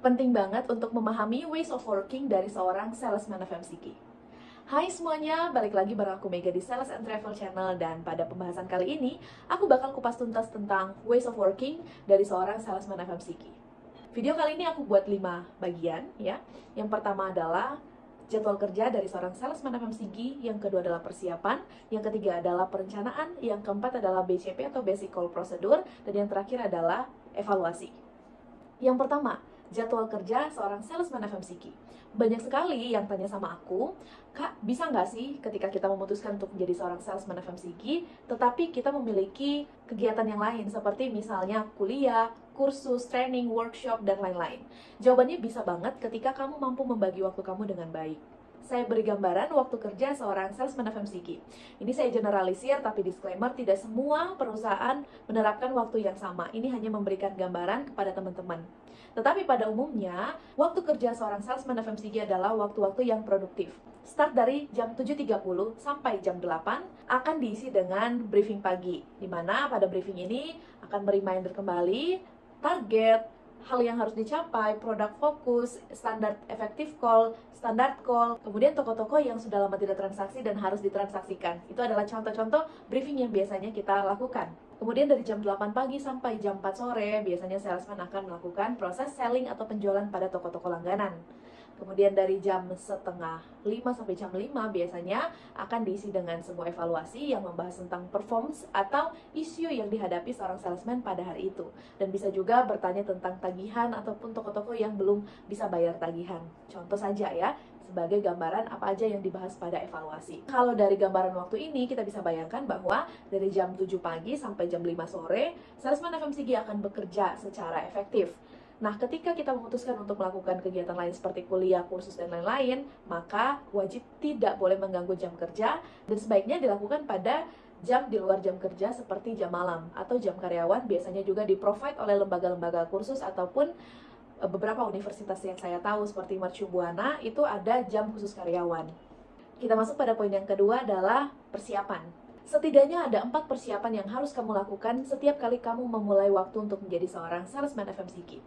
Penting banget untuk memahami ways of working dari seorang salesman FMCG. Hai semuanya, balik lagi bareng aku Mega di Sales and Travel Channel. Dan pada pembahasan kali ini, aku bakal kupas tuntas tentang ways of working dari seorang salesman FMCG. Video kali ini aku buat 5 bagian ya. Yang pertama adalah jadwal kerja dari seorang salesman FMCG, yang kedua adalah persiapan, yang ketiga adalah perencanaan, yang keempat adalah BCP atau Basic Call Procedure, dan yang terakhir adalah evaluasi. Yang pertama, jadwal kerja seorang salesman FMCG. Banyak sekali yang tanya sama aku, Kak, bisa nggak sih ketika kita memutuskan untuk menjadi seorang salesman FMCG, tetapi kita memiliki kegiatan yang lain, seperti misalnya kuliah, kursus, training, workshop, dan lain-lain? Jawabannya bisa banget ketika kamu mampu membagi waktu kamu dengan baik. Saya beri gambaran waktu kerja seorang salesman FMCG. Ini saya generalisir, tapi disclaimer, tidak semua perusahaan menerapkan waktu yang sama. Ini hanya memberikan gambaran kepada teman-teman. Tetapi pada umumnya, waktu kerja seorang salesman FMCG adalah waktu-waktu yang produktif. Start dari jam 7.30 sampai jam 8 akan diisi dengan briefing pagi, di mana pada briefing ini akan mereminder kembali target, hal yang harus dicapai, produk fokus, standar effective call, standard call, kemudian toko-toko yang sudah lama tidak transaksi dan harus ditransaksikan. Itu adalah contoh-contoh briefing yang biasanya kita lakukan. Kemudian dari jam 8 pagi sampai jam 4 sore, biasanya salesman akan melakukan proses selling atau penjualan pada toko-toko langganan. Kemudian dari jam setengah 5 sampai jam 5 biasanya akan diisi dengan sebuah evaluasi yang membahas tentang performance atau isu yang dihadapi seorang salesman pada hari itu. Dan bisa juga bertanya tentang tagihan ataupun toko-toko yang belum bisa bayar tagihan. Contoh saja ya, sebagai gambaran apa aja yang dibahas pada evaluasi. Kalau dari gambaran waktu ini, kita bisa bayangkan bahwa dari jam 7 pagi sampai jam 5 sore, salesman FMCG akan bekerja secara efektif. Nah, ketika kita memutuskan untuk melakukan kegiatan lain seperti kuliah, kursus, dan lain-lain, maka wajib tidak boleh mengganggu jam kerja, dan sebaiknya dilakukan pada jam di luar jam kerja seperti jam malam atau jam karyawan. Biasanya juga di-provide oleh lembaga-lembaga kursus ataupun beberapa universitas yang saya tahu seperti Mercu Buana itu ada jam khusus karyawan. Kita masuk pada poin yang kedua adalah persiapan. Setidaknya ada 4 persiapan yang harus kamu lakukan setiap kali kamu memulai waktu untuk menjadi seorang salesman FMCG.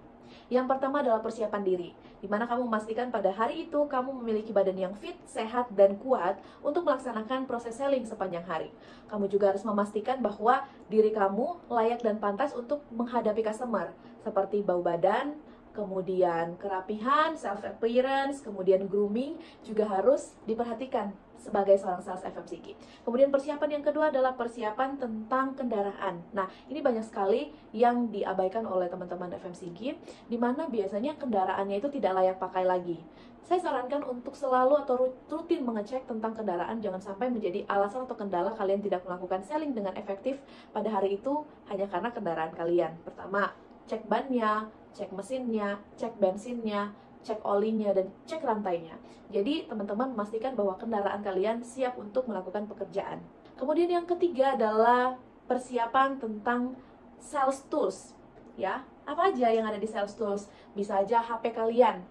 Yang pertama adalah persiapan diri, di mana kamu memastikan pada hari itu kamu memiliki badan yang fit, sehat, dan kuat untuk melaksanakan proses selling sepanjang hari. Kamu juga harus memastikan bahwa diri kamu layak dan pantas untuk menghadapi customer, seperti bau badan, kemudian kerapihan, self-appearance, kemudian grooming juga harus diperhatikan sebagai seorang sales FMCG. Kemudian persiapan yang kedua adalah persiapan tentang kendaraan. Nah, ini banyak sekali yang diabaikan oleh teman-teman FMCG, di mana biasanya kendaraannya itu tidak layak pakai lagi. Saya sarankan untuk selalu atau rutin mengecek tentang kendaraan, jangan sampai menjadi alasan atau kendala kalian tidak melakukan selling dengan efektif pada hari itu hanya karena kendaraan kalian. Pertama, cek bannya, cek mesinnya, cek bensinnya, cek olinya, dan cek rantainya. Jadi teman-teman memastikan bahwa kendaraan kalian siap untuk melakukan pekerjaan. Kemudian yang ketiga adalah persiapan tentang sales tools. Ya, apa aja yang ada di sales tools? Bisa aja HP kalian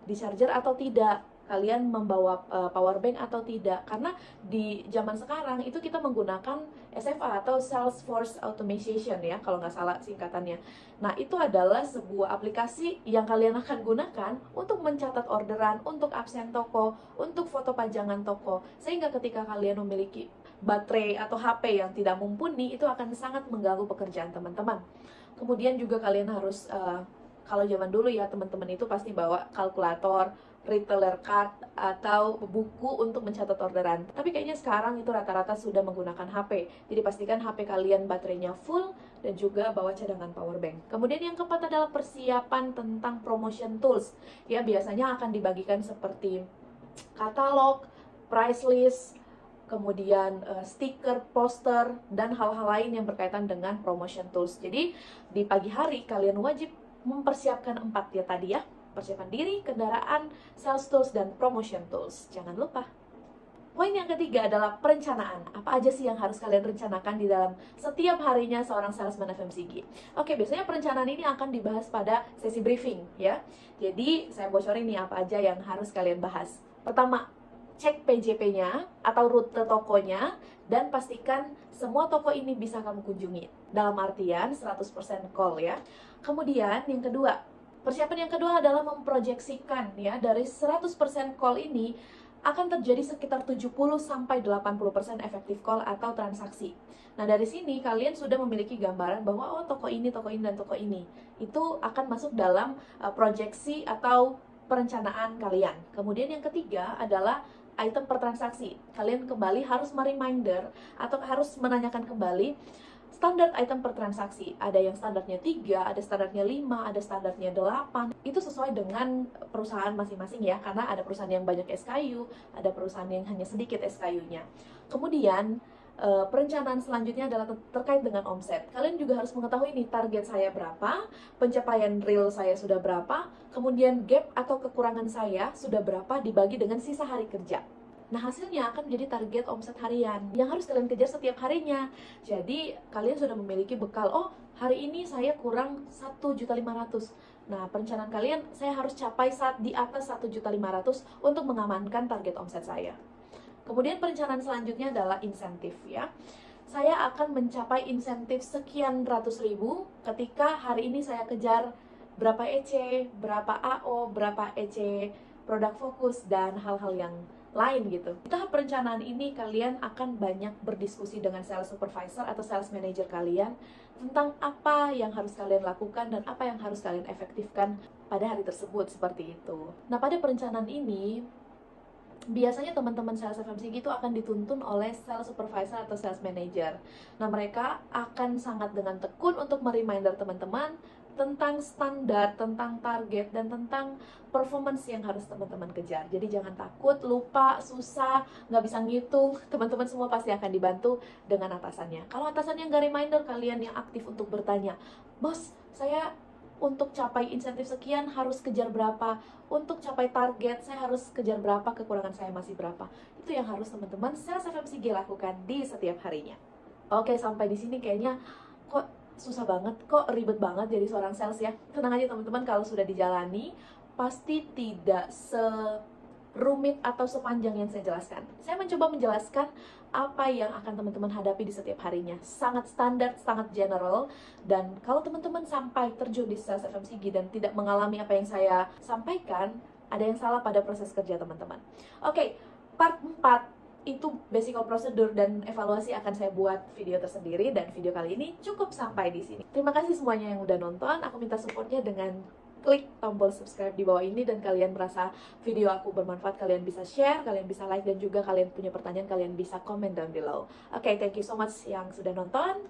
di charger atau tidak, kalian membawa power bank atau tidak, karena di zaman sekarang itu kita menggunakan SFA atau Salesforce Automation ya, kalau nggak salah singkatannya. Nah, itu adalah sebuah aplikasi yang kalian akan gunakan untuk mencatat orderan, untuk absen toko, untuk foto pajangan toko, sehingga ketika kalian memiliki baterai atau HP yang tidak mumpuni, itu akan sangat mengganggu pekerjaan teman-teman. Kemudian juga kalian harus kalau zaman dulu ya, teman-teman itu pasti bawa kalkulator, retailer card, atau buku untuk mencatat orderan. Tapi kayaknya sekarang itu rata-rata sudah menggunakan HP. Jadi pastikan HP kalian baterainya full dan juga bawa cadangan power bank. Kemudian yang keempat adalah persiapan tentang promotion tools. Ya, biasanya akan dibagikan seperti katalog, price list, kemudian stiker, poster, dan hal-hal lain yang berkaitan dengan promotion tools. Jadi di pagi hari kalian wajib mempersiapkan 4 ya tadi ya. Persiapan diri, kendaraan, sales tools, dan promotion tools. Jangan lupa. Poin yang ketiga adalah perencanaan. Apa aja sih yang harus kalian rencanakan di dalam setiap harinya seorang salesman FMCG? Oke, biasanya perencanaan ini akan dibahas pada sesi briefing ya. Jadi saya bocorin nih apa aja yang harus kalian bahas. Pertama, cek PJP-nya atau rute tokonya dan pastikan semua toko ini bisa kamu kunjungi. Dalam artian 100% call ya. Kemudian yang kedua, Persiapan yang kedua adalah memproyeksikan ya, dari 100% call ini akan terjadi sekitar 70-80% efektif call atau transaksi. Nah, dari sini kalian sudah memiliki gambaran bahwa oh, toko ini, dan toko ini itu akan masuk dalam proyeksi atau perencanaan kalian. Kemudian yang ketiga adalah item per transaksi. Kalian kembali harus mereminder atau harus menanyakan kembali standar item per transaksi. Ada yang standarnya 3, ada standarnya 5, ada standarnya 8. Itu sesuai dengan perusahaan masing-masing ya, karena ada perusahaan yang banyak SKU, ada perusahaan yang hanya sedikit SKU-nya. Kemudian perencanaan selanjutnya adalah terkait dengan omset. Kalian juga harus mengetahui nih target saya berapa, pencapaian real saya sudah berapa, kemudian gap atau kekurangan saya sudah berapa dibagi dengan sisa hari kerja. Nah, hasilnya akan menjadi target omset harian yang harus kalian kejar setiap harinya. Jadi, kalian sudah memiliki bekal, oh, hari ini saya kurang 1.500.000. Nah, perencanaan kalian, saya harus capai di atas 1.500.000 untuk mengamankan target omset saya. Kemudian perencanaan selanjutnya adalah insentif ya. Saya akan mencapai insentif sekian ratus ribu ketika hari ini saya kejar berapa EC, berapa AO, berapa EC, produk fokus, dan hal-hal yang lain gitu. Di tahap perencanaan ini kalian akan banyak berdiskusi dengan sales supervisor atau sales manager kalian tentang apa yang harus kalian lakukan dan apa yang harus kalian efektifkan pada hari tersebut, seperti itu. Nah, pada perencanaan ini biasanya teman-teman sales FMCG itu akan dituntun oleh sales supervisor atau sales manager. Nah, mereka akan sangat dengan tekun untuk mereminder teman-teman tentang standar, tentang target, dan tentang performance yang harus teman-teman kejar. Jadi jangan takut, lupa, susah, nggak bisa ngitung. Teman-teman semua pasti akan dibantu dengan atasannya. Kalau atasannya nggak reminder, kalian yang aktif untuk bertanya, bos, saya untuk capai insentif sekian harus kejar berapa, untuk capai target saya harus kejar berapa, kekurangan saya masih berapa. Itu yang harus teman-teman sales FMCG lakukan di setiap harinya. Oke, sampai di sini kayaknya kok susah banget, kok ribet banget jadi seorang sales ya. Tenang aja teman-teman, kalau sudah dijalani pasti tidak serumit atau sepanjang yang saya jelaskan. Saya mencoba menjelaskan apa yang akan teman-teman hadapi di setiap harinya. Sangat standar, sangat general. Dan kalau teman-teman sampai terjun di sales FMCG dan tidak mengalami apa yang saya sampaikan, ada yang salah pada proses kerja teman-teman. Oke, part 4 itu basic prosedur dan evaluasi akan saya buat video tersendiri, dan video kali ini cukup sampai di sini. Terima kasih semuanya yang udah nonton. Aku minta supportnya dengan klik tombol subscribe di bawah ini, dan kalian merasa video aku bermanfaat, kalian bisa share, kalian bisa like, dan juga kalian punya pertanyaan, kalian bisa comment down below. Oke, thank you so much yang sudah nonton.